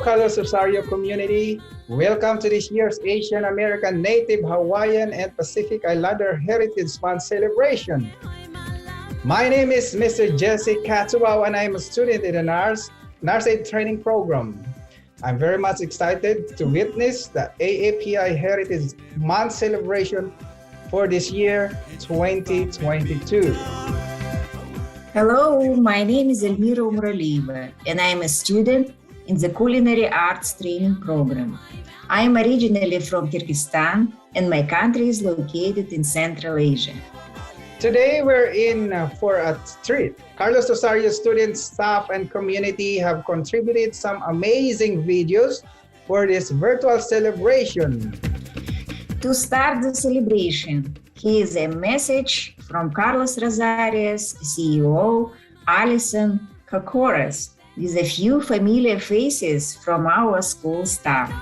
Carlos Rosario community. Welcome to this year's Asian American Native Hawaiian and Pacific Islander Heritage Month celebration. My name is Mr. Jessie Catubao and I am a student in the Nurse Aid Training Program. I'm very much excited to witness the AAPI Heritage Month celebration for this year, 2022. Hello, my name is Elmira Umuralieva and I am a student in the Culinary Arts Training Program. I am originally from Kyrgyzstan and my country is located in Central Asia. Today we're in for a treat. Carlos Rosario students, staff, and community have contributed some amazing videos for this virtual celebration. To start the celebration, here is a message from Carlos Rosario's CEO, Allison, Kokkoros, with a few familiar faces from our school staff.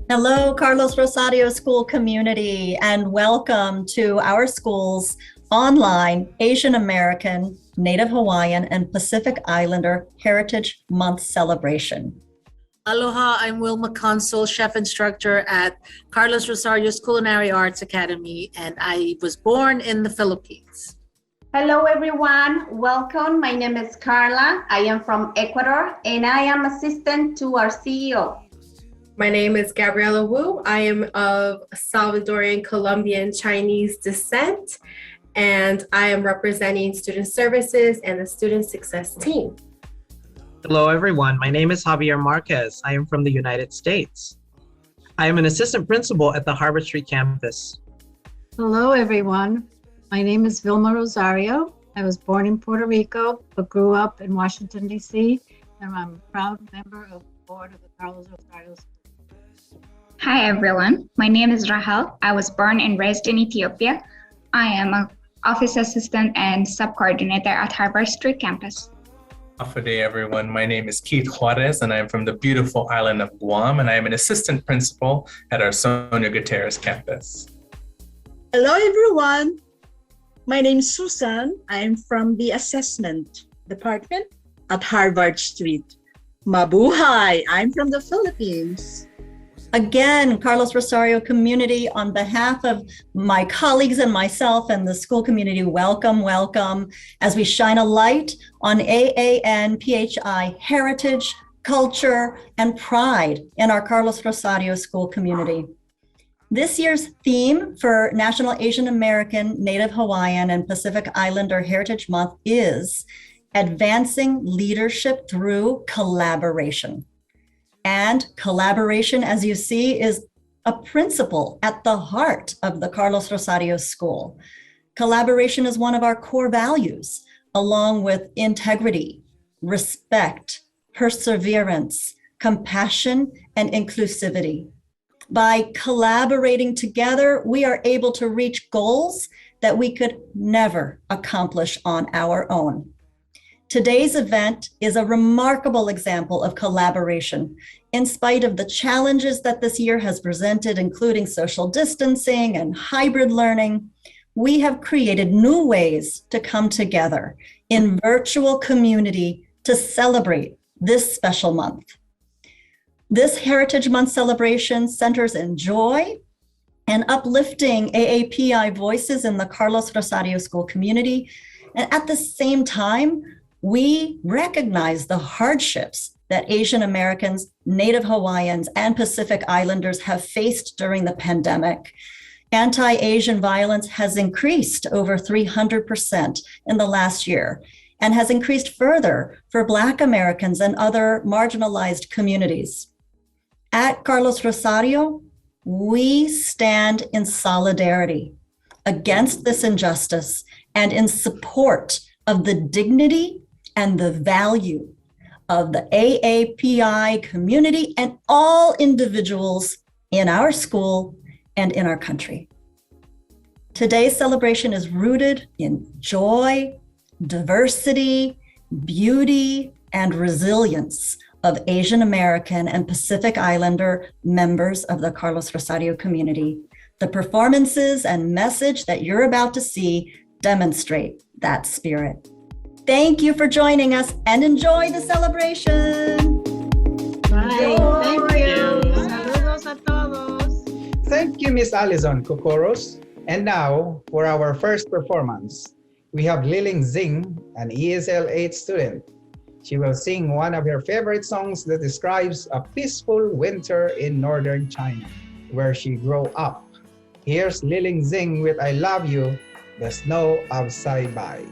Hello, Carlos Rosario School community, and welcome to our school's online Asian American, Native Hawaiian, and Pacific Islander Heritage Month celebration. Aloha, I'm Wilma Consul, chef instructor at Carlos Rosario's Culinary Arts Academy, and I was born in the Philippines. Hello everyone, welcome. My name is Carla. I am from Ecuador and I am assistant to our CEO. My name is Gabriela Wu. I am of Salvadorian, Colombian, Chinese descent, and I am representing Student Services and the Student Success team. Hello, everyone. My name is Javier Marquez. I am from the United States. I am an assistant principal at the Harbor Street campus. Hello, everyone. My name is Vilma Rosario. I was born in Puerto Rico, but grew up in Washington, D.C., and I'm a proud member of the board of the Carlos Rosario School. Hi everyone, my name is Rahel. I was born and raised in Ethiopia. I am an office assistant and sub-coordinator at Harbor Street campus. Good day everyone, my name is Keith Juarez and I am from the beautiful island of Guam and I am an assistant principal at our Sonia Gutierrez campus. Hello everyone, my name is Susan. I am from the assessment department at Harvard Street. Mabuhay, I'm from the Philippines. Again, Carlos Rosario community, on behalf of my colleagues and myself and the school community, welcome, welcome, as we shine a light on AAPI heritage, culture, and pride in our Carlos Rosario school community. This year's theme for National Asian American, Native Hawaiian, and Pacific Islander Heritage Month is Advancing Leadership Through Collaboration. And collaboration, as you see, is a principle at the heart of the Carlos Rosario School. Collaboration is one of our core values, along with integrity, respect, perseverance, compassion, and inclusivity. By collaborating together, we are able to reach goals that we could never accomplish on our own. Today's event is a remarkable example of collaboration. In spite of the challenges that this year has presented, including social distancing and hybrid learning, we have created new ways to come together in virtual community to celebrate this special month. This Heritage Month celebration centers in joy and uplifting AAPI voices in the Carlos Rosario School community. And at the same time, we recognize the hardships that Asian Americans, Native Hawaiians, and Pacific Islanders have faced during the pandemic. Anti-Asian violence has increased over 300% in the last year and has increased further for Black Americans and other marginalized communities. At Carlos Rosario, we stand in solidarity against this injustice and in support of the dignity and the value of the AAPI community and all individuals in our school and in our country. Today's celebration is rooted in joy, diversity, beauty, and resilience of Asian American and Pacific Islander members of the Carlos Rosario community. The performances and message that you're about to see demonstrate that spirit. Thank you for joining us and enjoy the celebration. Bye. Thank you. Saludos a todos. Thank you, Miss Allison Kokkoros. And now, for our first performance, we have Liling Zing, an ESL 8 student. She will sing one of her favorite songs that describes a peaceful winter in northern China, where she grew up. Here's Liling Zing with I Love You, The Snow of Saibai.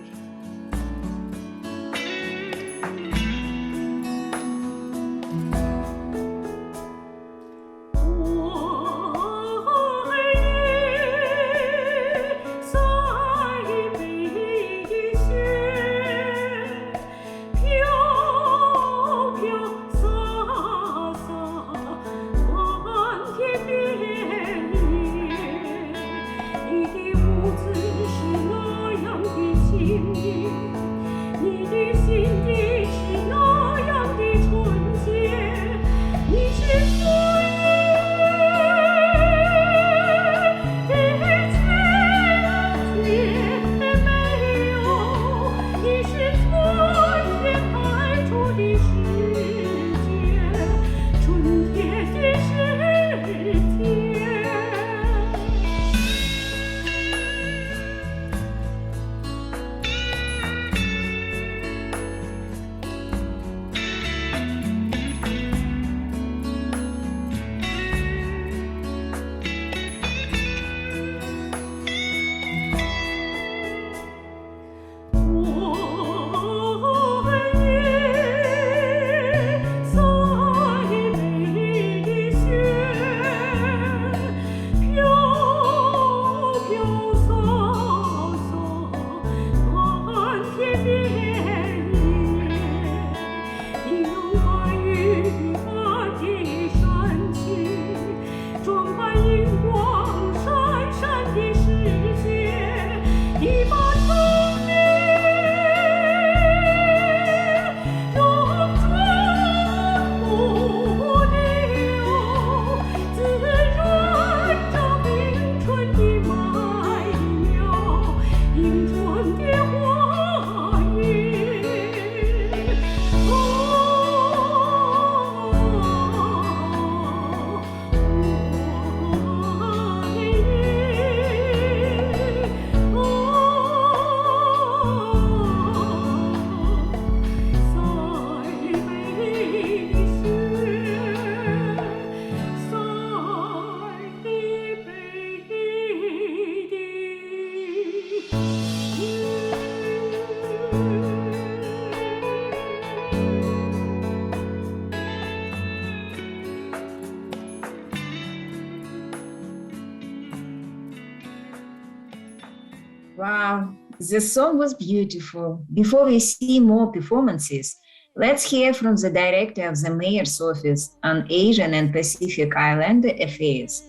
Wow, the song was beautiful. Before we see more performances, let's hear from the director of the Mayor's Office on Asian and Pacific Islander Affairs.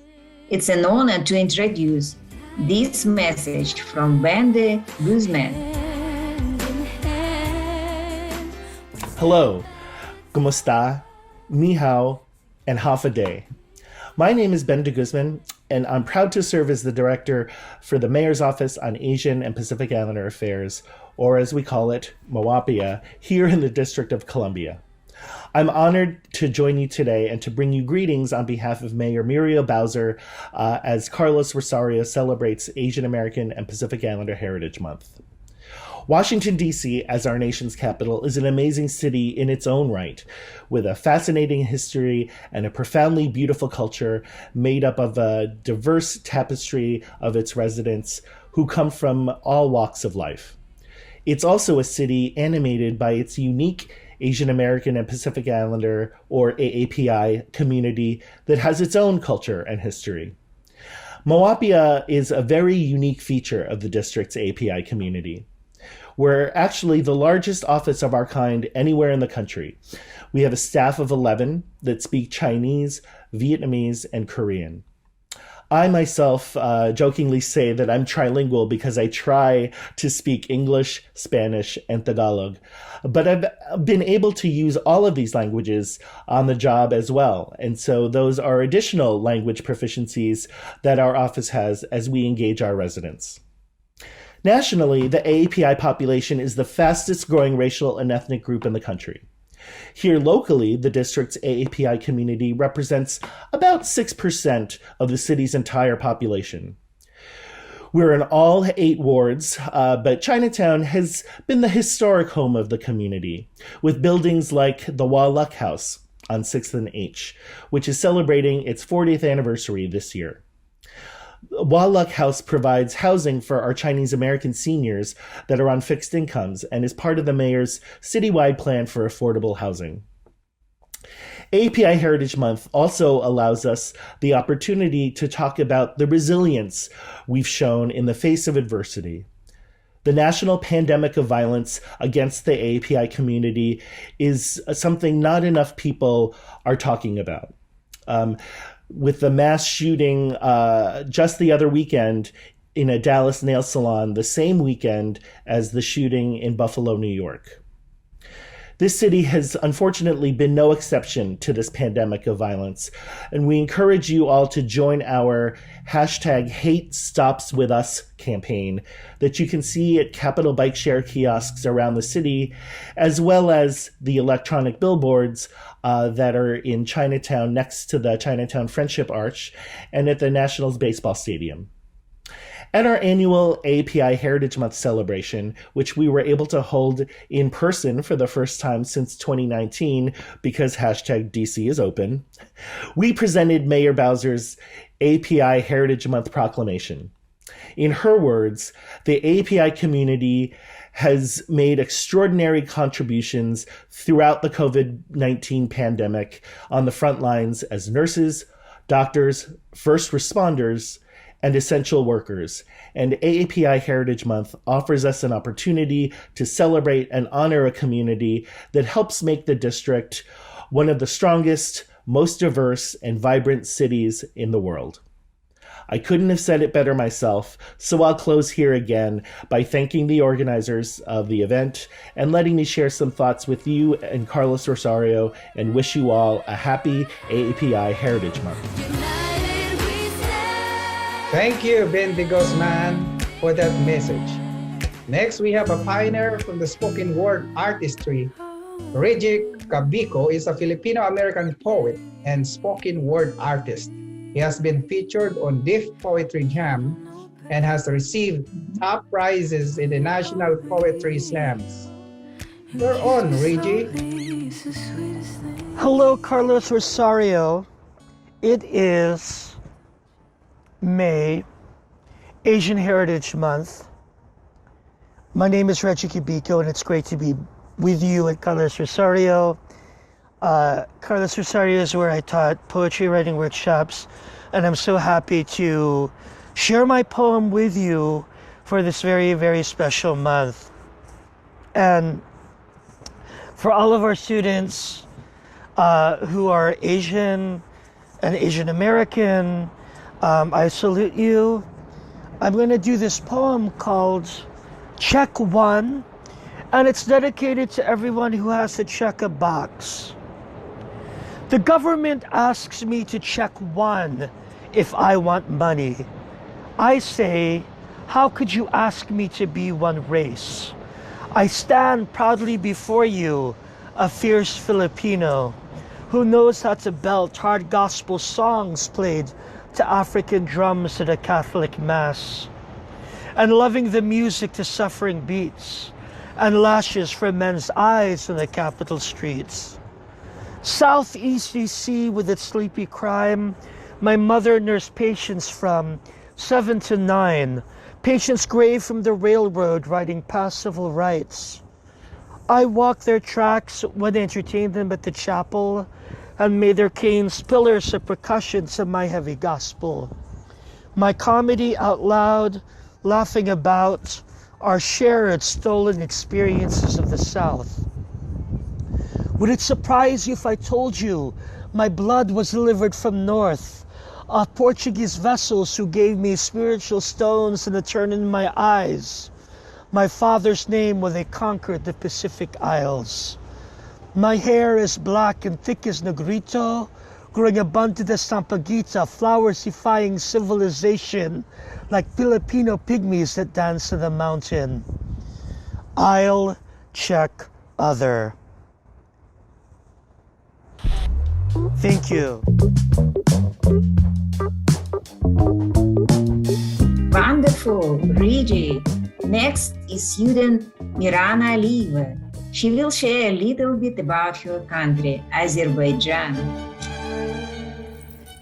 It's an honor to introduce this message from Bende Guzman. Hello, ¿Cómo Ni hao, and half a day. My name is Ben de Guzman, and I'm proud to serve as the director for the Mayor's Office on Asian and Pacific Islander Affairs, or as we call it, MOAPIA, here in the District of Columbia. I'm honored to join you today and to bring you greetings on behalf of Mayor Muriel Bowser as Carlos Rosario celebrates Asian American and Pacific Islander Heritage Month. Washington, D.C., as our nation's capital, is an amazing city in its own right, with a fascinating history and a profoundly beautiful culture made up of a diverse tapestry of its residents who come from all walks of life. It's also a city animated by its unique Asian American and Pacific Islander, or AAPI, community that has its own culture and history. MOAPIA is a very unique feature of the district's API community. We're actually the largest office of our kind anywhere in the country. We have a staff of 11 that speak Chinese, Vietnamese, and Korean. I myself jokingly say that I'm trilingual because I try to speak English, Spanish, and Tagalog. But I've been able to use all of these languages on the job as well. And so those are additional language proficiencies that our office has as we engage our residents. Nationally, the AAPI population is the fastest growing racial and ethnic group in the country. Here locally, the district's AAPI community represents about 6% of the city's entire population. We're in all 8 wards, but Chinatown has been the historic home of the community, with buildings like the Wah Luck House on 6th and H, which is celebrating its 40th anniversary this year. Wah Luck House provides housing for our Chinese American seniors that are on fixed incomes and is part of the mayor's citywide plan for affordable housing. AAPI Heritage Month also allows us the opportunity to talk about the resilience we've shown in the face of adversity. The national pandemic of violence against the AAPI community is something not enough people are talking about. With the mass shooting just the other weekend in a Dallas nail salon, the same weekend as the shooting in Buffalo, New York. This city has unfortunately been no exception to this pandemic of violence, and we encourage you all to join our #HateStopsWithUs campaign that you can see at Capitol bike share kiosks around the city, as well as the electronic billboards that are in Chinatown next to the Chinatown Friendship Arch and at the Nationals baseball stadium. At our annual AAPI Heritage Month celebration, which we were able to hold in person for the first time since 2019 because #DC is open, we presented Mayor Bowser's AAPI Heritage Month proclamation. In her words, the AAPI community has made extraordinary contributions throughout the COVID-19 pandemic on the front lines as nurses, doctors, first responders, and essential workers, and AAPI Heritage Month offers us an opportunity to celebrate and honor a community that helps make the district one of the strongest, most diverse, and vibrant cities in the world. I couldn't have said it better myself, so I'll close here again by thanking the organizers of the event and letting me share some thoughts with you and Carlos Rosario, and wish you all a happy AAPI Heritage Month. Thank you, Ben de Guzman, for that message. Next, we have a pioneer from the spoken word artistry. Reggie Cabico is a Filipino-American poet and spoken word artist. He has been featured on Diff Poetry Jam and has received top prizes in the National Poetry Slams. You're on, Reggie. Hello, Carlos Rosario. It is May, Asian Heritage Month. My name is Reggie Cabico, and it's great to be with you at Carlos Rosario. Carlos Rosario is where I taught poetry writing workshops, and I'm so happy to share my poem with you for this very, very special month. And for all of our students who are Asian and Asian American, I salute you. I'm going to do this poem called Check One, and it's dedicated to everyone who has to check a box. The government asks me to check one if I want money. I say, how could you ask me to be one race? I stand proudly before you, a fierce Filipino who knows how to belt hard gospel songs played to African drums at a Catholic Mass, and loving the music to suffering beats, and lashes from men's eyes in the capital streets. Southeast DC with its sleepy crime, my mother nursed patients from 7 to 9, patients grave from the railroad riding past civil rights. I walked their tracks when I entertained them at the chapel, and made their canes pillars of percussion to my heavy gospel. My comedy out loud, laughing about our shared stolen experiences of the South. Would it surprise you if I told you my blood was delivered from north, of Portuguese vessels who gave me spiritual stones and a turn in my eyes, my father's name when they conquered the Pacific Isles? My hair is black and thick as Negrito, growing abundant as sampaguita, flowers-defying civilization, like Filipino pygmies that dance in the mountain. I'll check other. Thank you. Wonderful, Regie. Next is student Mirana Aliyeva. She will share a little bit about her country, Azerbaijan.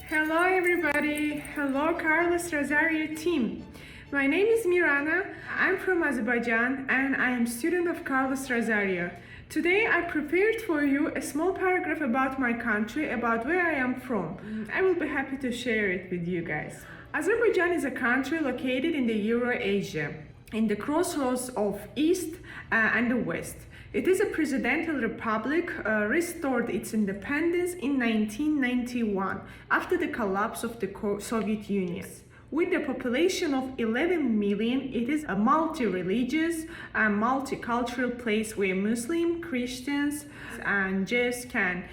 Hello everybody. Hello Carlos Rosario team. My name is Mirana. I'm from Azerbaijan and I am student of Carlos Rosario. Today I prepared for you a small paragraph about my country, about where I am from. I will be happy to share it with you guys. Azerbaijan is a country located in the Eurasia, in the crossroads of East and the West. It is a presidential republic, restored its independence in 1991 after the collapse of the Soviet Union. With a population of 11 million, it is a multi-religious and multicultural place where Muslims, Christians, and Jews can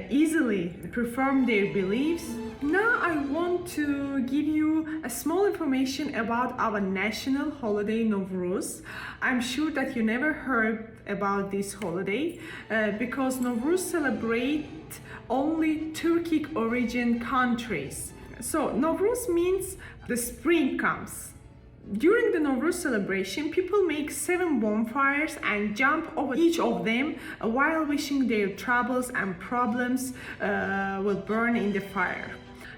easily perform their beliefs. Now I want to give you a small information about our national holiday Nowruz. I'm sure that you never heard about this holiday because Nowruz celebrates only Turkic origin countries. So Nowruz means the spring comes. During the Nowruz celebration, people make 7 bonfires and jump over each of them while wishing their troubles and problems will burn in the fire.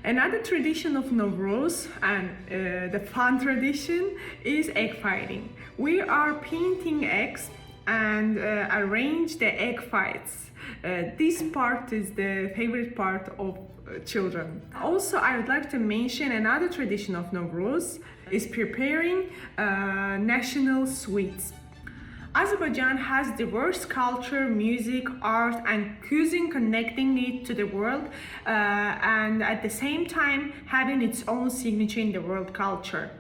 Another tradition of Nowruz and the fun tradition is egg fighting. We are painting eggs and arrange the egg fights. This part is the favorite part of children. Also, I would like to mention another tradition of Nowruz is preparing national sweets. Azerbaijan has diverse culture, music, art, and cuisine connecting it to the world, and at the same time having its own signature in the world culture.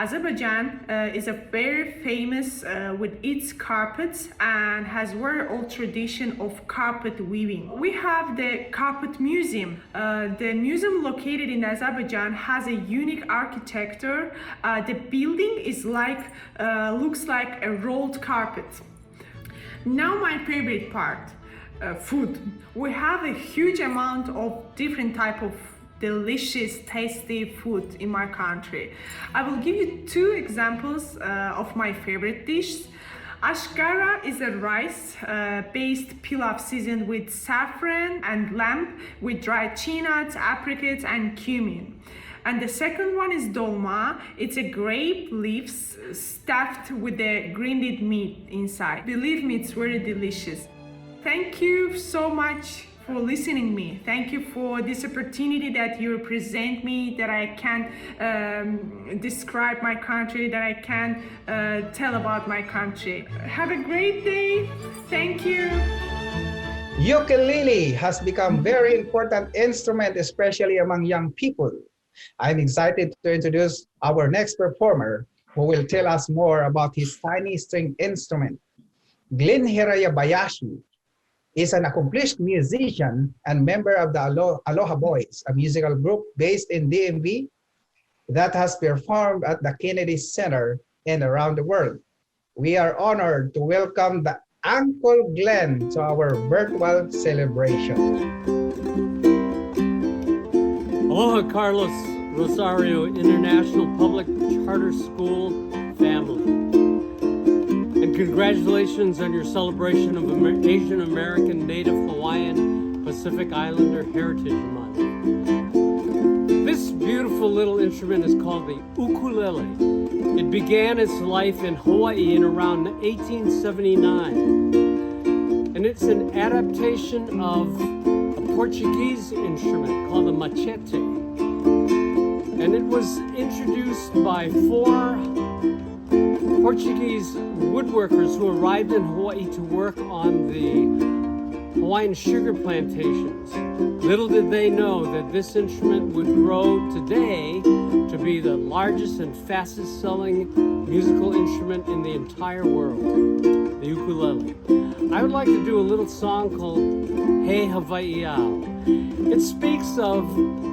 Azerbaijan is a very famous with its carpets and has very old tradition of carpet weaving. We have the Carpet Museum. The museum located in Azerbaijan has a unique architecture. The building is looks like a rolled carpet. Now my favorite part, food. We have a huge amount of different type of delicious, tasty food in my country. I will give you 2 examples of my favorite dish. Ashkara is a rice-based pilaf seasoned with saffron and lamb with dried nuts, apricots, and cumin. And the second one is dolma. It's a grape leaves stuffed with the grinded meat inside. Believe me, it's very delicious. Thank you so much for listening me. Thank you for this opportunity that you present me, that I can describe my country, that I can tell about my country. Have a great day. Thank you. Ukulele has become very important instrument, especially among young people. I'm excited to introduce our next performer, who will tell us more about his tiny string instrument. Glenn Hirayabayashi is an accomplished musician and member of the Aloha Boys, a musical group based in DMV that has performed at the Kennedy Center and around the world. We are honored to welcome the Uncle Glenn to our virtual celebration. Aloha, Carlos Rosario International Public Charter School family. And congratulations on your celebration of Asian American, Native Hawaiian, Pacific Islander Heritage Month. This beautiful little instrument is called the ukulele. It began its life in Hawaii in around 1879. And it's an adaptation of a Portuguese instrument called the machete. And it was introduced by 4 Portuguese woodworkers who arrived in Hawaii to work on the Hawaiian sugar plantations. Little did they know that this instrument would grow today to be the largest and fastest selling musical instrument in the entire world, the ukulele. I would like to do a little song called Hey Hawaii Au. It speaks of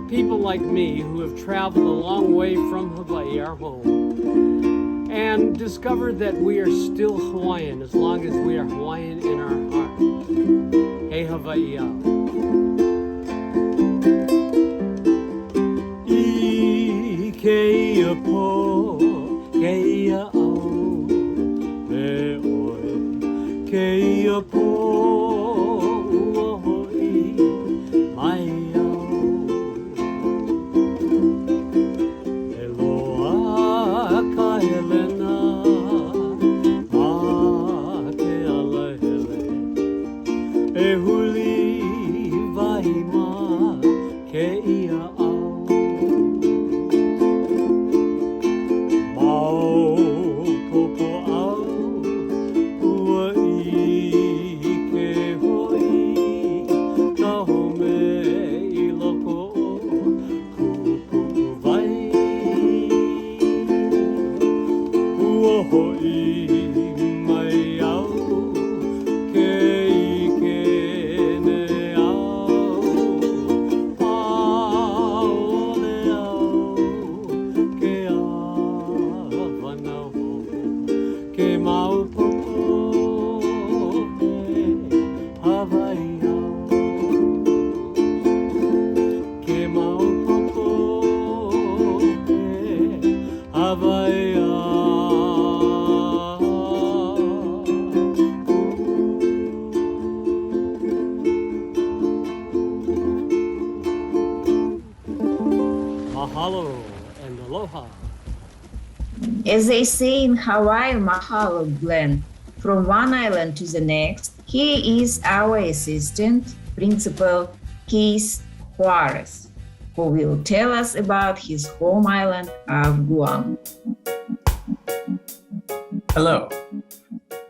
people like me who have traveled a long way from Hawaii, our home, and discovered that we are still Hawaiian as long as we are Hawaiian in our heart. Hey Hawaii au. I keia po, keia au, me oi, keia po. Mahalo and aloha. As they say in Hawaii, mahalo, Glenn. From one island to the next, he is our assistant principal, Keith Juarez, who will tell us about his home island of Guam. Hello,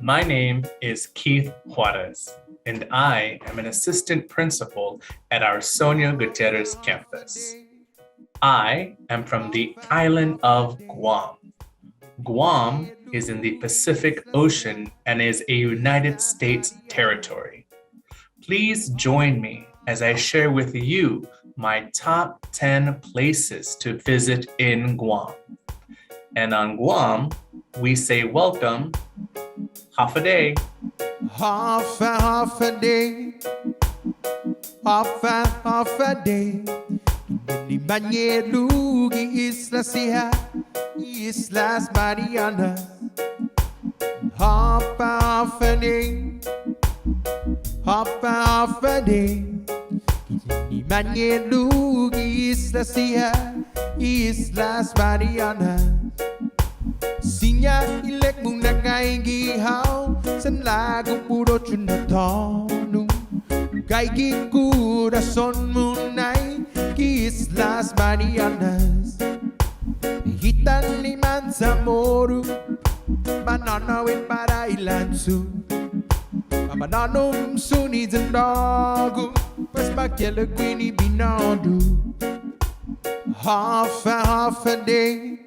my name is Keith Juarez, and I am an assistant principal at our Sonia Gutierrez campus. I am from the island of Guam. Guam is in the Pacific Ocean and is a United States territory. Please join me as I share with you my top 10 places to visit in Guam. And on Guam, we say welcome, half a day. Half a day. Half a day. Ni Banyelugi Islas Iha, Islas Mariana. Half a day. Half a day. Ni Banyelugi Islas Iha, Islas Mariana. Sinya ilek mung nagai gihau, san lagong puro chunatonu. Gai giku da son munai, Islas Marianas. Hitan liman samoru, banana win para ilansu. Bananum suni zendagu, pas bakyela gwini binadu. Half a day.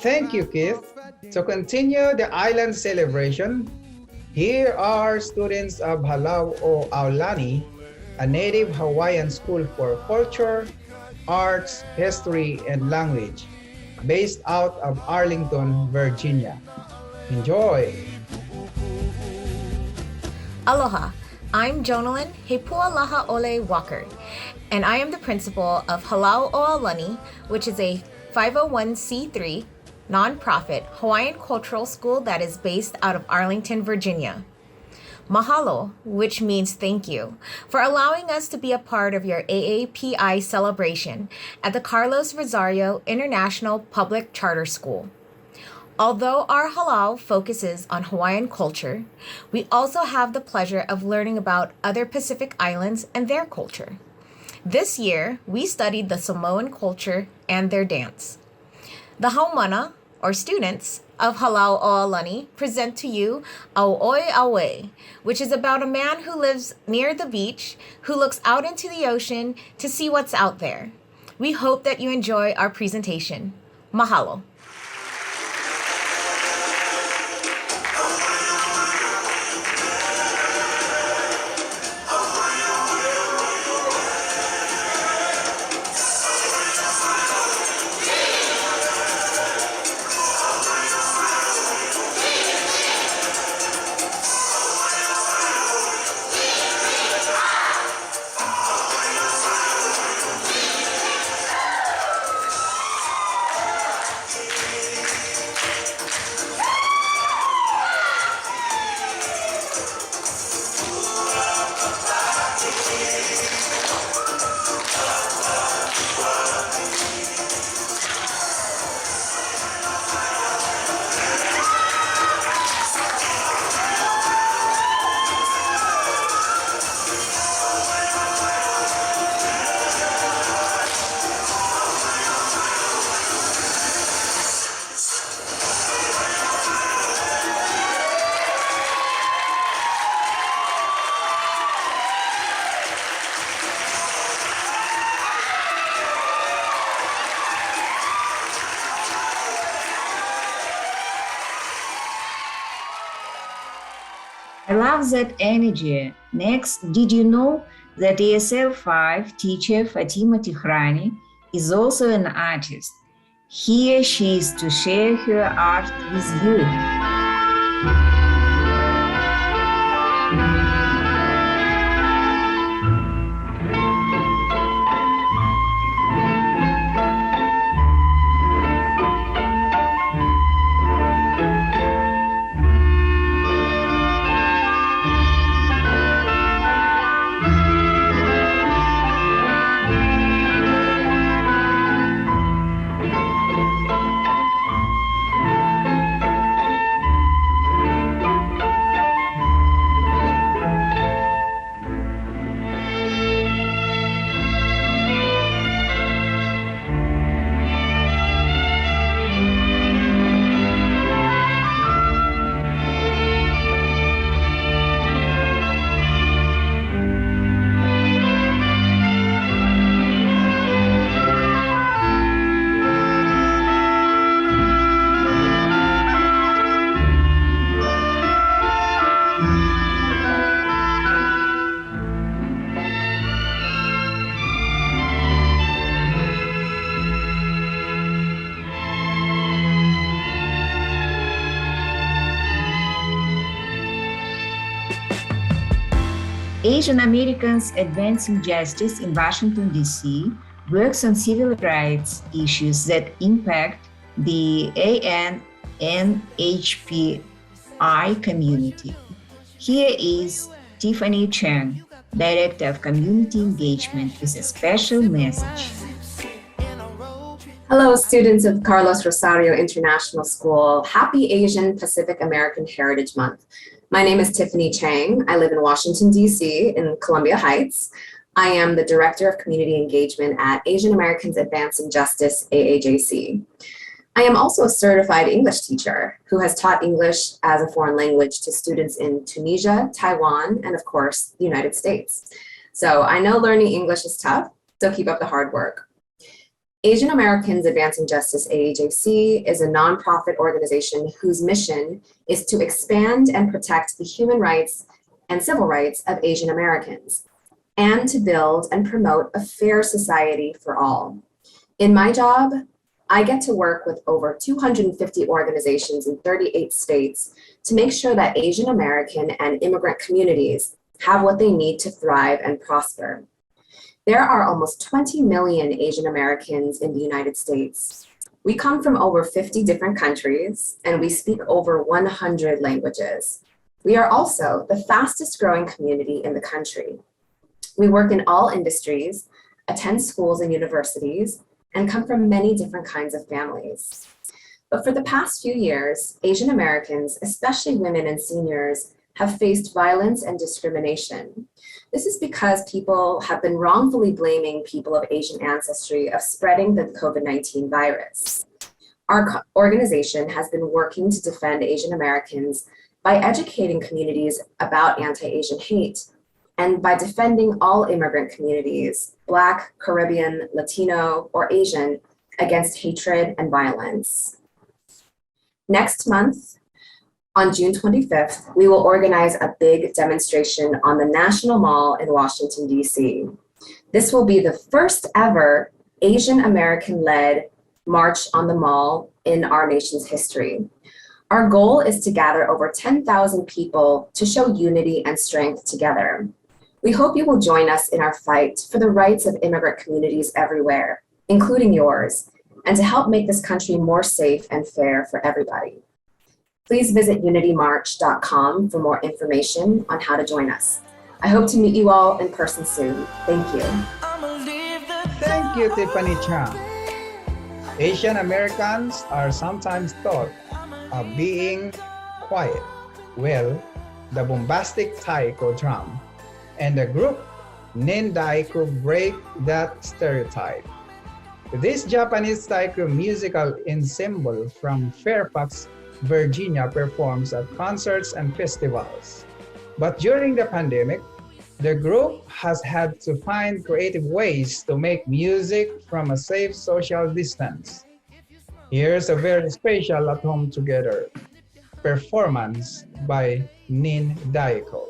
Thank you, Keith. To continue the island celebration, here are students of Hālau o Aulani, a native Hawaiian school for culture, arts, history, and language, based out of Arlington, Virginia. Enjoy! Aloha, I'm Jonalyn Hepualaha Ole Walker, and I am the principal of Hālau o Aulani, which is a 501c3 nonprofit Hawaiian cultural school that is based out of Arlington, Virginia. Mahalo, which means thank you, for allowing us to be a part of your AAPI celebration at the Carlos Rosario International Public Charter School. Although our Hālau focuses on Hawaiian culture, we also have the pleasure of learning about other Pacific islands and their culture. This year, we studied the Samoan culture and their dance. The haumana, or students, of Hālau o Aulani present to you Auoi, which is about a man who lives near the beach, who looks out into the ocean to see what's out there. We hope that you enjoy our presentation. Mahalo. I love that energy. Next, did you know that ESL 5 teacher Fatima Tifrani is also an artist? Here she is to share her art with you. Asian Americans Advancing Justice in Washington, D.C. works on civil rights issues that impact the ANHPI community. Here is Tiffany Chang, Director of Community Engagement, with a special message. Hello, students of Carlos Rosario International School. Happy Asian Pacific American Heritage Month. My name is Tiffany Chang. I live in Washington, D.C. in Columbia Heights. I am the Director of Community Engagement at Asian Americans Advancing Justice, AAJC. I am also a certified English teacher who has taught English as a foreign language to students in Tunisia, Taiwan, and of course, the United States. So I know learning English is tough, so keep up the hard work. Asian Americans Advancing Justice, AAJC, is a nonprofit organization whose mission is to expand and protect the human rights and civil rights of Asian Americans, and to build and promote a fair society for all. In my job, I get to work with over 250 organizations in 38 states to make sure that Asian American and immigrant communities have what they need to thrive and prosper. There are almost 20 million Asian Americans in the United States. We come from over 50 different countries, and we speak over 100 languages. We are also the fastest growing community in the country. We work in all industries, attend schools and universities, and come from many different kinds of families. But for the past few years, Asian Americans, especially women and seniors, have faced violence and discrimination. This is because people have been wrongfully blaming people of Asian ancestry of spreading the COVID-19 virus. Our organization has been working to defend Asian Americans by educating communities about anti-Asian hate and by defending all immigrant communities, Black, Caribbean, Latino, or Asian, against hatred and violence. Next month, on June 25th, we will organize a big demonstration on the National Mall in Washington, D.C. This will be the first ever Asian American-led March on the Mall in our nation's history. Our goal is to gather over 10,000 people to show unity and strength together. We hope you will join us in our fight for the rights of immigrant communities everywhere, including yours, and to help make this country more safe and fair for everybody. Please visit unitymarch.com for more information on how to join us. I hope to meet you all in person soon. Thank you. Thank you, Tiffany Chang. Asian Americans are sometimes thought of being quiet. Well, the bombastic taiko drum and the group Nin Daiko break that stereotype. This Japanese taiko musical ensemble from Fairfax, Virginia performs at concerts and festivals. But during the pandemic, the group has had to find creative ways to make music from a safe social distance. Here's a very special At Home Together performance by Nin Daiko.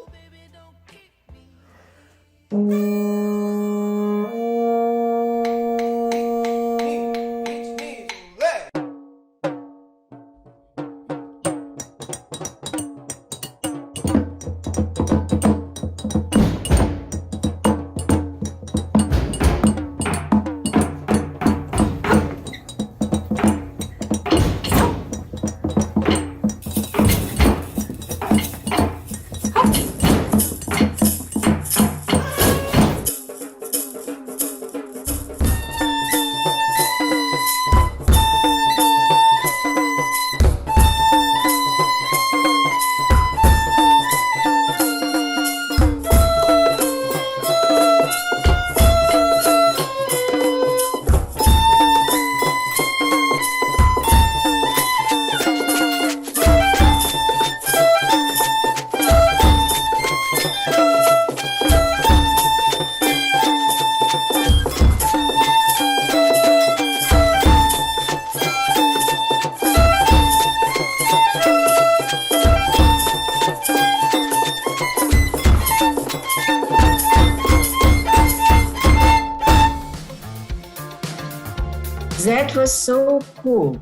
That was so cool.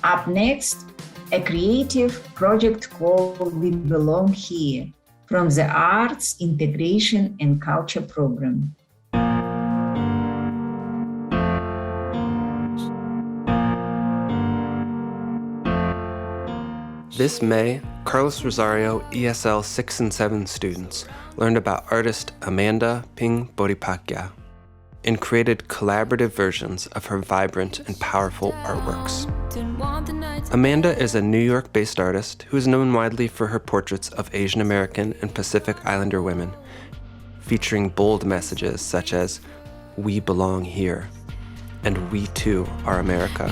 Up next, a creative project called We Belong Here from the Arts, Integration and Culture program. This May, Carlos Rosario ESL 6 and 7 students learned about artist Amanda Ping Bodhipakya and created collaborative versions of her vibrant and powerful artworks. Amanda is a New York-based artist who is known widely for her portraits of Asian American and Pacific Islander women, featuring bold messages such as, "We belong here," and "We too are America."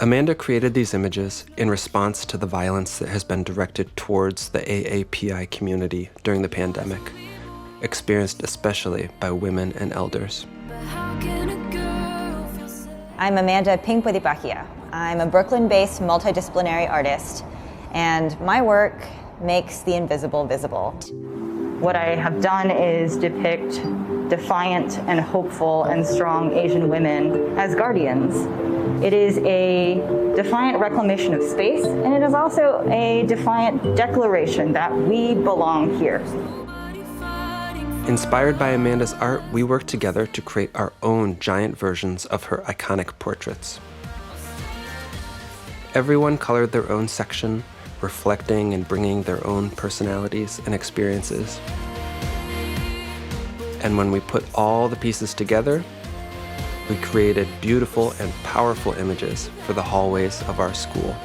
Amanda created these images in response to the violence that has been directed towards the AAPI community during the pandemic, experienced especially by women and elders. I'm Amanda Ping Bodhipakya. I'm a Brooklyn-based multidisciplinary artist, and my work makes the invisible visible. What I have done is depict defiant and hopeful and strong Asian women as guardians. It is a defiant reclamation of space, and it is also a defiant declaration that we belong here. Inspired by Amanda's art, we worked together to create our own giant versions of her iconic portraits. Everyone colored their own section, reflecting and bringing their own personalities and experiences. And when we put all the pieces together, we created beautiful and powerful images for the hallways of our school.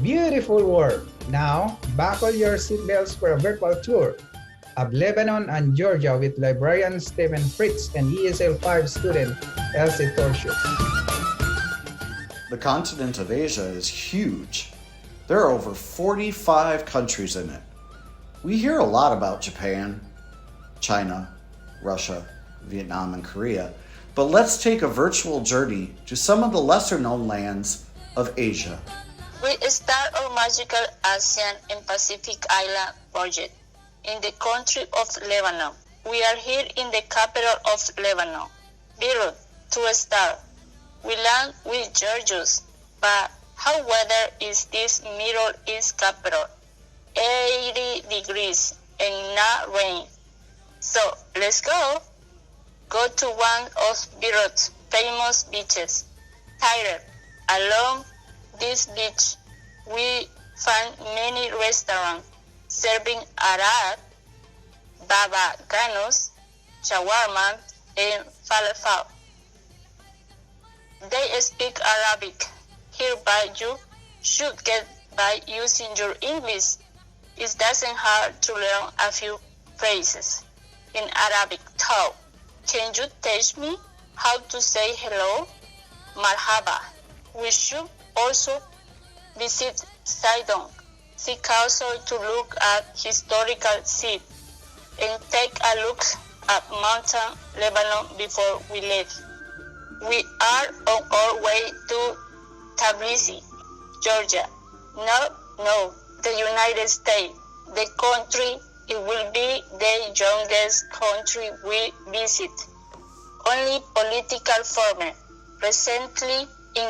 Beautiful work. Now, buckle your seatbelts for a virtual tour of Lebanon and Georgia with librarian Stephen Fritz and ESL 5 student Elsy Turcios. The continent of Asia is huge. There are over 45 countries in it. We hear a lot about Japan, China, Russia, Vietnam, and Korea, but let's take a virtual journey to some of the lesser-known lands of Asia. We start our magical ASEAN and Pacific Island project in the country of Lebanon. We are here in the capital of Lebanon, Beirut, to start. We land with Turcios, but how weather is this Middle East capital? 80 degrees and not rain. So let's go. Go to one of Beirut's famous beaches, Tahrir. Along this beach, we find many restaurants serving Arab, baba ganoush, shawarma, and falafel. They speak Arabic. Hereby you should get by using your English. It doesn't hard to learn a few phrases in Arabic too. Can you teach me how to say hello? Marhaba. We should also visit Sidon, seek also to look at historical sites, and take a look at mountain Lebanon before we leave. We are on our way to Tbilisi, Georgia. No, the United States, the country. It will be the youngest country we visit. Only political former. Recently, in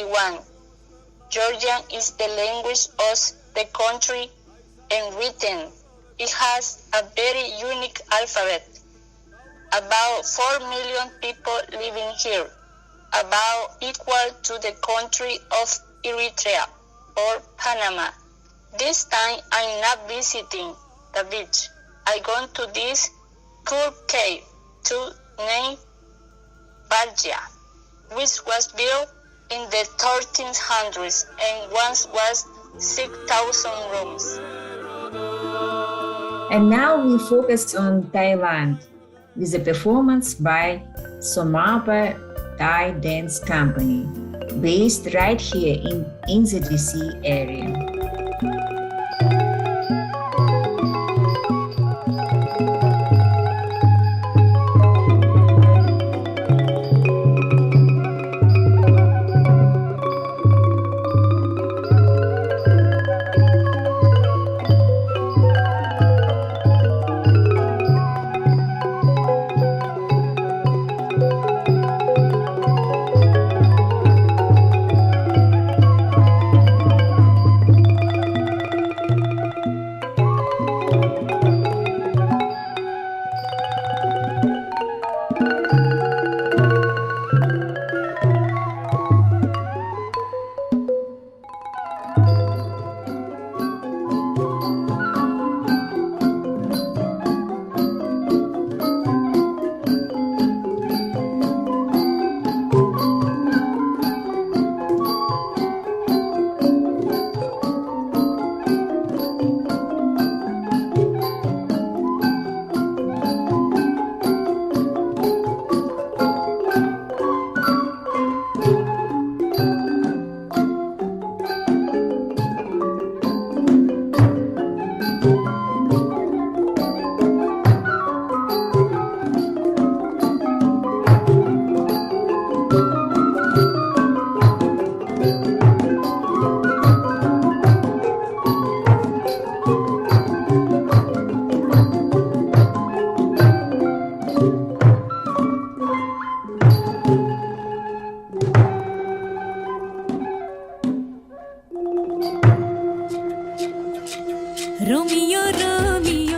1991, Georgian is the language of the country and written. It has a very unique alphabet. About 4 million people living here, about equal to the country of Eritrea or Panama. This time I'm not visiting the beach. I go to this cool cave to name Balgia, which was built in the 1300s and once was 6,000 rooms. And now we focus on Thailand with a performance by Somapa Thai Dance Company, based right here in the DC area.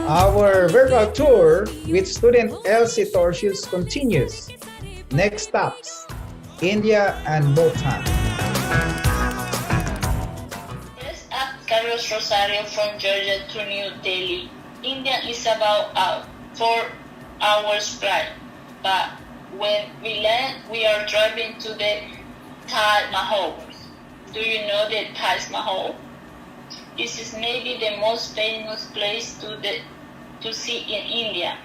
Our virtual tour with student Elsy Turcios continues. Next stops, India and Bhutan. Let's ask Carlos Rosario from Georgia to New Delhi. India is about a 4 hours flight, but when we land, we are driving to the Taj Mahal. Do you know the Taj Mahal? This is maybe the most famous place to see in India.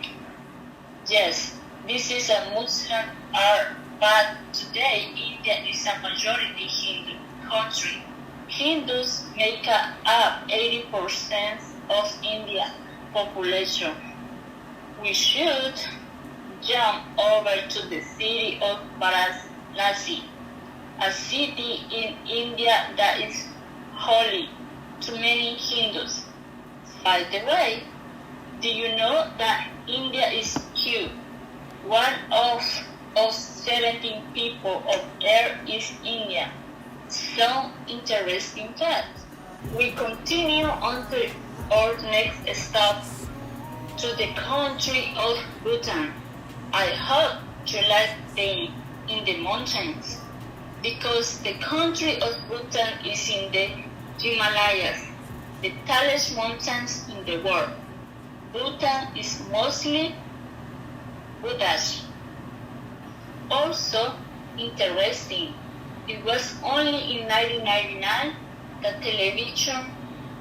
Yes, this is a Muslim art, but today India is a majority Hindu country. Hindus make up 80% of India's population. We should jump over to the city of Varanasi, a city in India that is holy to many Hindus. By the way, do you know that India is cute? One of 17 people of Earth is India. Some interesting fact. We continue on to our next stop to the country of Bhutan. I hope you like being in the mountains because the country of Bhutan is in the Himalayas, the tallest mountains in the world. Bhutan is mostly Buddhist. Also interesting, it was only in 1999 that television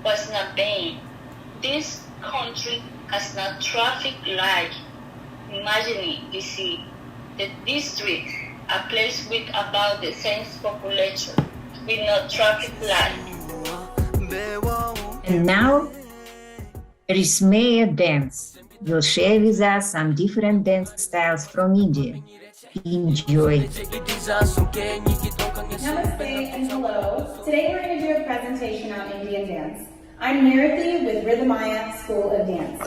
was not banned. This country has no traffic light. Imagine DC, the district, a place with about the same population, with no traffic light. And now, Rismea Dance will share with us some different dance styles from India. Enjoy. Namaste and hello. Today we're going to do a presentation on Indian dance. I'm Nirati with Rhythmaya School of Dance.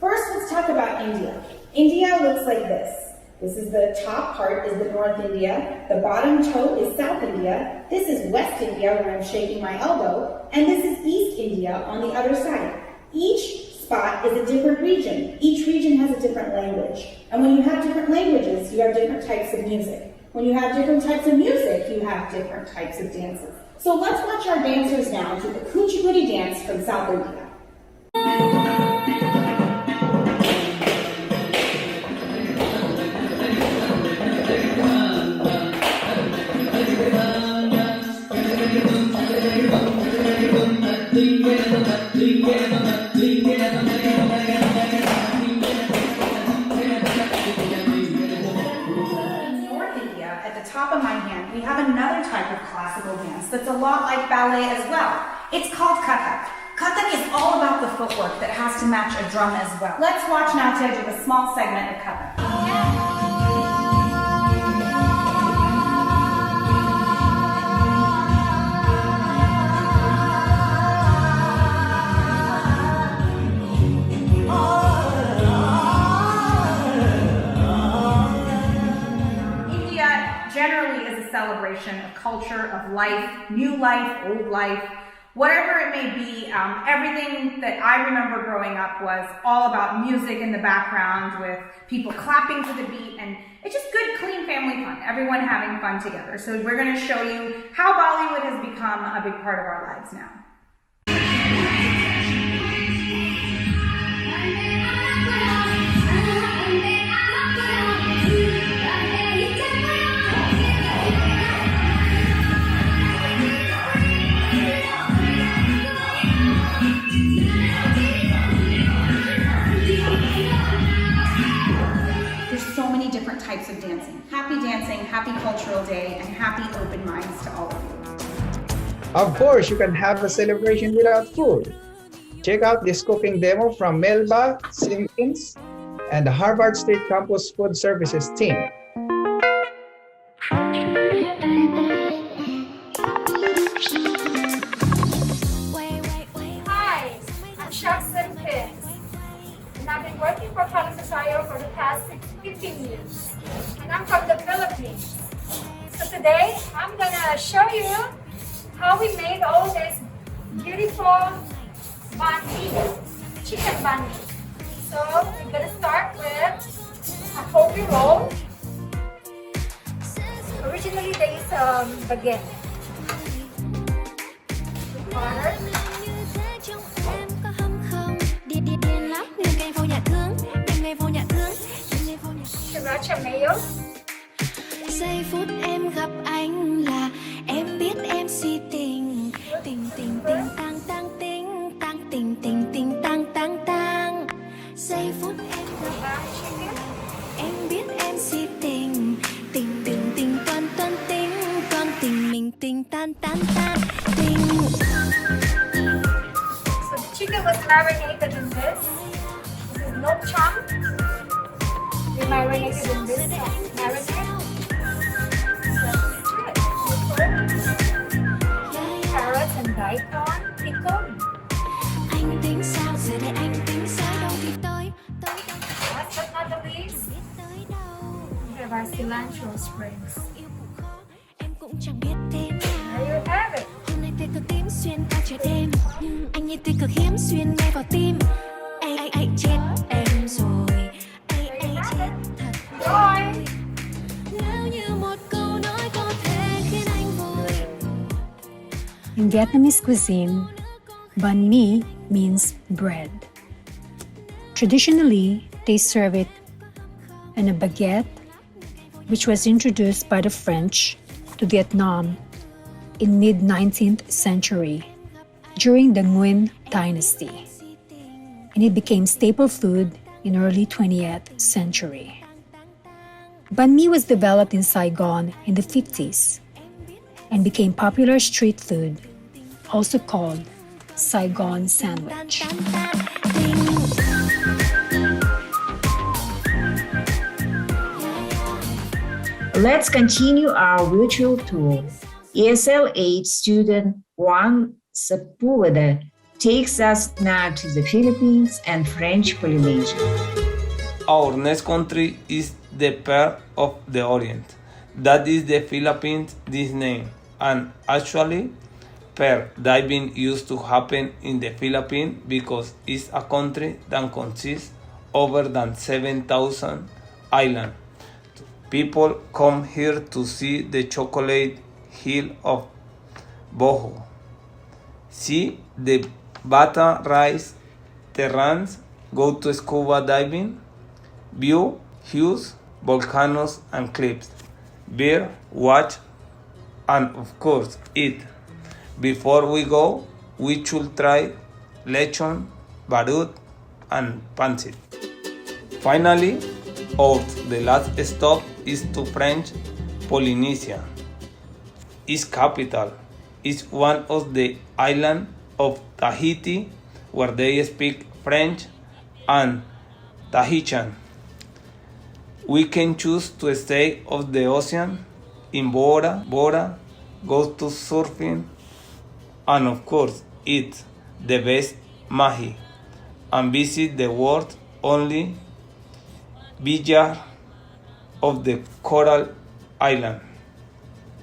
First, let's talk about India. India looks like this. This is the top part is the North India. The bottom toe is South India. This is West India where I'm shaking my elbow. And this is East India on the other side. Each spot is a different region. Each region has a different language. And when you have different languages, you have different types of music. When you have different types of music, you have different types of dances. So let's watch our dancers now do the Kuchipudi dance from South India. Top of my hand, we have another type of classical dance that's a lot like ballet as well. It's called Kathak. Kathak is all about the footwork that has to match a drum as well. Let's watch now to do a small segment of Kathak. Generally is a celebration of culture, of life, new life, old life, whatever it may be. Everything that I remember growing up was all about music in the background with people clapping to the beat, and it's just good, clean family fun, everyone having fun together. So we're going to show you how Bollywood has become a big part of our lives now. Different types of dancing. Happy cultural day, and happy open minds to all of you. Of course, you can have a celebration without food. Check out this cooking demo from Melba Simpkins and the Harvard State Campus Food Services team. Hi, I'm Chef Simpkins, and I've been working for Carlos Rosario for the past 15 years, and I'm from the Philippines. So today, I'm gonna show you how we made all this beautiful banh mi, chicken banh mi. So we're gonna start with a hoagie roll. Originally, they use baguette. Butter. Sriracha mayo. Giây phút em gặp anh là em biết em si tình tình tình tình tăng tăng tình tăng tình tình tình tăng tăng tăng. Giây phút em gặp em biết em si tình tình tình tình toan toan tình toan tình mình tình tan tan tan tình. So the chicken was marinated in this. This is no chunk. We marinated in this marinade. Carrots and daikon pickled. Anh tính sao giờ đây anh tính sao đâu thì tới đâu. Last but not the least, we have our cilantro sprigs. Em cũng chẳng biết thế nào. There you have it. Hôm nay tay tôi tím xuyên qua trời đêm. Anh như tia cực hiếm xuyên ngay vào tim. Ai chết em rồi. Ai chết thật rồi. Nếu như một câu nói có thể khiến anh vui. In Vietnamese cuisine, banh mi means bread. Traditionally, they serve it in a baguette, which was introduced by the French to Vietnam in mid-19th century during the Nguyen dynasty, and it became staple food in early 20th century. Banh mi was developed in Saigon in the 50s and became popular street food, also called Saigon sandwich. Let's continue our virtual tour. ESL 8 student Juan Sepulveda takes us now to the Philippines and French Polynesia. Our next country is the Pearl of the Orient. That is the Philippines' this name. And actually, pearl diving used to happen in the Philippines because it's a country that consists over than 7,000 islands. People come here to see the chocolate hill of Boho, see the bata rice terrains, go to scuba diving, view huge volcanoes and cliffs, beer, watch, and of course eat. Before we go, we should try lechon, barut, and pancit. Finally, the last stop is to French Polynesia. Its capital is one of the islands of Tahiti, where they speak French and Tahitian. We can choose to stay off the ocean in Bora, go to surfing, and of course eat the best mahi, and visit the world only Villa of the Coral Island.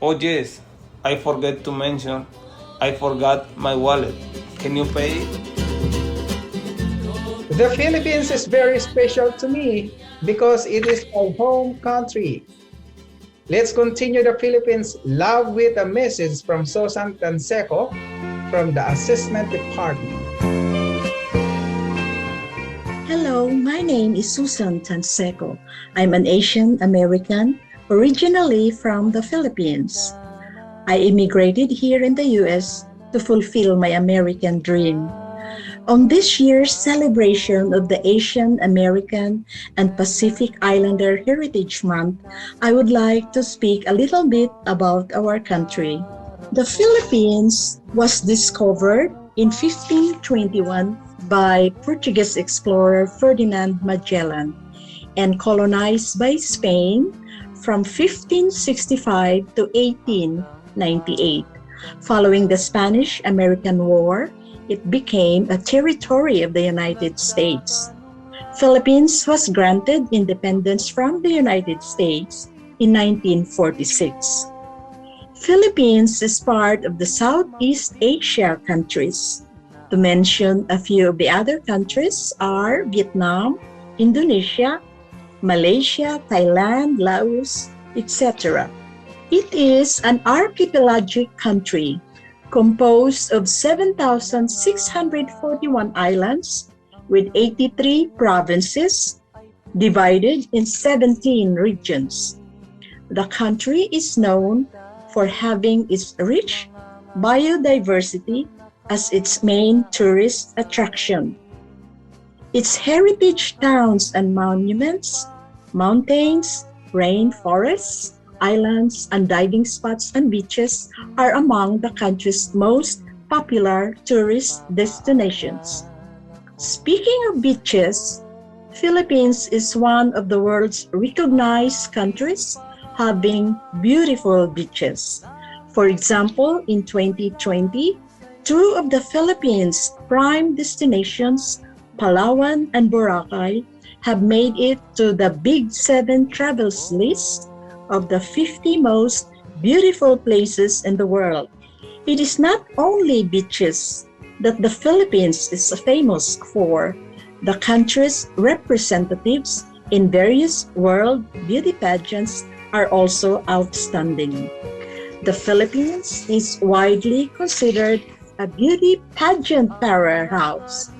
Oh yes, I forgot to mention, I forgot my wallet. Can you pay it? The Philippines is very special to me because it is my home country. Let's continue the Philippines love with a message from Susan Tanseco from the Assessment Department. Hello, my name is Susan Tanseco. I'm an Asian American, originally from the Philippines. I immigrated here in the US to fulfill my American dream. On this year's celebration of the Asian American and Pacific Islander Heritage Month, I would like to speak a little bit about our country. The Philippines was discovered in 1521 by Portuguese explorer Ferdinand Magellan and colonized by Spain from 1565 to 1898. Following the Spanish-American War, it became a territory of the United States. Philippines was granted independence from the United States in 1946. Philippines is part of the Southeast Asia countries. To mention a few of the other countries are Vietnam, Indonesia, Malaysia, Thailand, Laos, etc. It is an archipelagic country composed of 7,641 islands with 83 provinces divided in 17 regions. The country is known for having its rich biodiversity as its main tourist attraction. Its heritage towns and monuments, mountains, rainforests, islands, and diving spots and beaches are among the country's most popular tourist destinations. Speaking of beaches, Philippines is one of the world's recognized countries having beautiful beaches. For example, in 2020, two of the Philippines' prime destinations, Palawan and Boracay, have made it to the Big 7 Travels list of the 50 most beautiful places in the world. It is not only beaches that the Philippines is famous for. The country's representatives in various world beauty pageants are also outstanding. The Philippines is widely considered a beauty pageant powerhouse,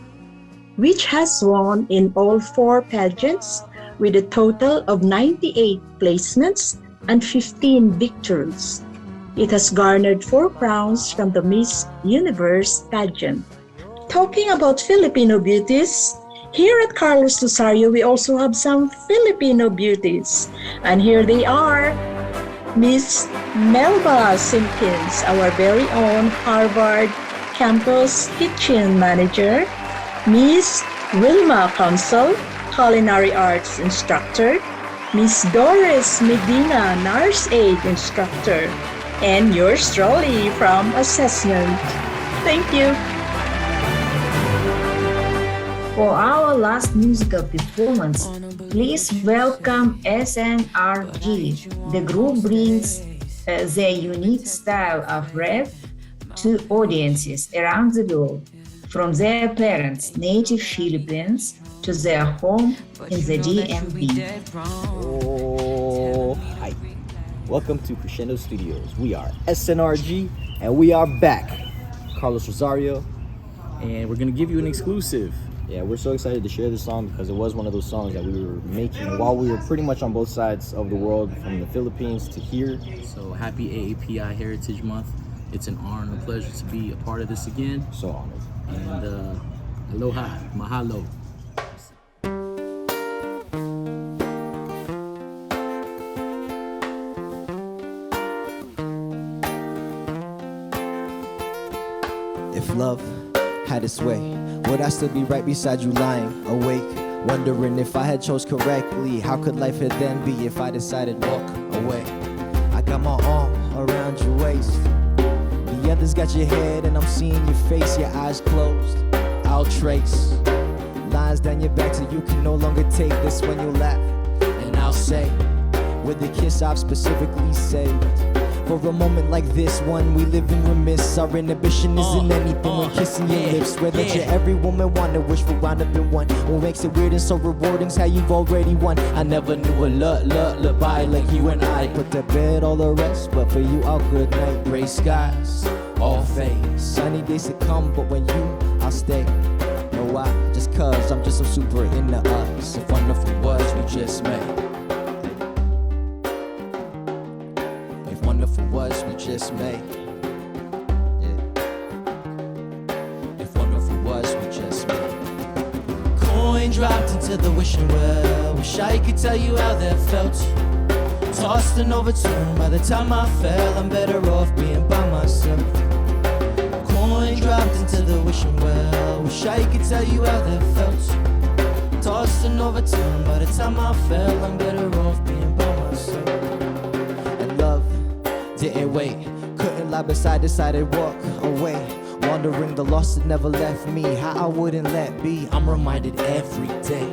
which has won in all 4 pageants with a total of 98 placements and 15 victories. It has garnered 4 crowns from the Miss Universe pageant. Talking about Filipino beauties, here at Carlos Rosario, we also have some Filipino beauties. And here they are. Miss Melba Simpkins, our very own Harvard Campus Kitchen Manager. Miss Wilma Consul, Culinary Arts Instructor. Miss Doris Medina, Nurse Aid Instructor. And yours truly from Assessment. Thank you. For our last musical performance, please welcome SNRG. The group brings their unique style of rap to audiences around the world, from their parents' native Philippines to their home in the DMV. Oh, hi. Welcome to Crescendo Studios. We are SNRG and we are back. Carlos Rosario, and we're gonna give you an exclusive. Yeah, we're so excited to share this song because it was one of those songs that we were making while we were pretty much on both sides of the world, from the Philippines to here. So happy AAPI Heritage Month. It's an honor and a pleasure to be a part of this again. So honored. And aloha, mahalo. If love had its way, would I still be right beside you lying awake, wondering if I had chose correctly? How could life had then be if I decided walk away? I got my arm around your waist, the others got your head and I'm seeing your face, your eyes closed. I'll trace lines down your back so you can no longer take this when you laugh. And I'll say, with a kiss I've specifically saved for a moment like this one, we live in remiss. Our inhibition isn't anything when kissing your lips. Swear that you're every woman wanna wish for wound up in one. What makes it weird and so rewarding's how you've already won. I never knew a look by like you and I. Put to bed all the rest, but for you all good night. Gray skies, all fade. Sunny days to come, but when you, I'll stay. No, why? Just cause I'm just so super into us. If wonderful was we just met. Wonderful was we just made. Yeah. If wonderful was we just made. Coin dropped into the wishing well. Wish I could tell you how that felt. Tossed and overturned. By the time I fell, I'm better off being by myself. Coin dropped into the wishing well. Wish I could tell you how that felt. Tossed and overturned. By the time I fell, I'm better off being by myself. And love didn't wait, couldn't lie beside, decided walk away. Wondering the loss that never left me, how I wouldn't let be. I'm reminded every day.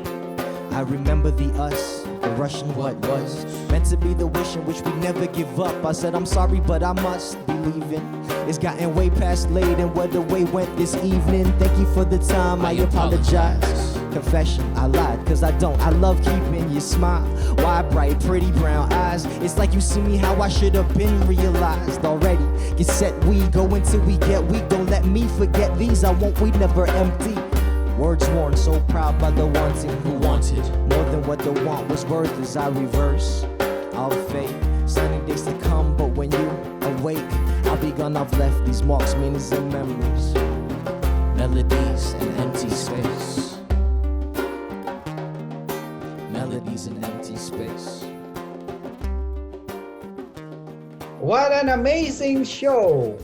I remember the us, the rushing what was meant to be the wish in which we never give up. I said I'm sorry, but I must be leaving. It's gotten way past late, and where the way went this evening. Thank you for the time, I apologize. Confession, I lied, cause I don't. I love keeping your smile. Wide, bright, pretty brown eyes. It's like you see me how I should have been realized already. Get set, we go until we get weak. Don't let me forget these, I won't, we never empty. Words worn, so proud by the wanting who wanted more than what the want was worth. As I reverse, I'll fade. Sunny days to come, but when you awake, I'll be gone. I've left these marks, meanings and memories, melodies and empty space. Melodies in empty space. What an amazing show!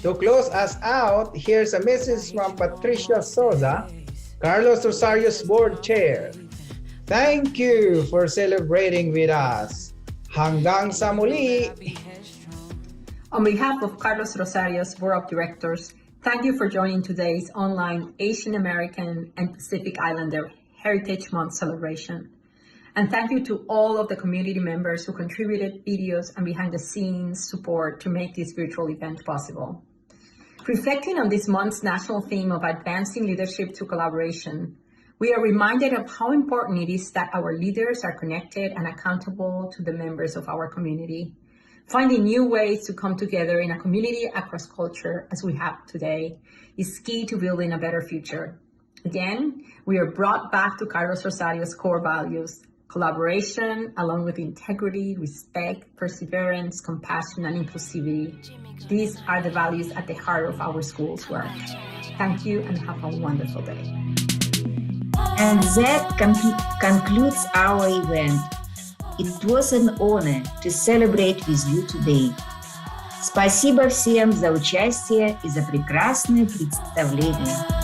To close us out, here's a message from Patricia Sosa, Carlos Rosario's board chair. Thank you for celebrating with us. Hanggang sa muli! On behalf of Carlos Rosario's Board of Directors, thank you for joining today's online Asian American and Pacific Islander Heritage Month celebration. And thank you to all of the community members who contributed videos and behind-the-scenes support to make this virtual event possible. Reflecting on this month's national theme of advancing leadership through collaboration, we are reminded of how important it is that our leaders are connected and accountable to the members of our community. Finding new ways to come together in a community across culture, as we have today, is key to building a better future. Again, we are brought back to Carlos Rosario's core values: collaboration, along with integrity, respect, perseverance, compassion, and inclusivity. These are the values at the heart of our school's work. Thank you and have a wonderful day. And that concludes our event. It was an honor to celebrate with you today. Спасибо всем за участие и за прекрасное представление.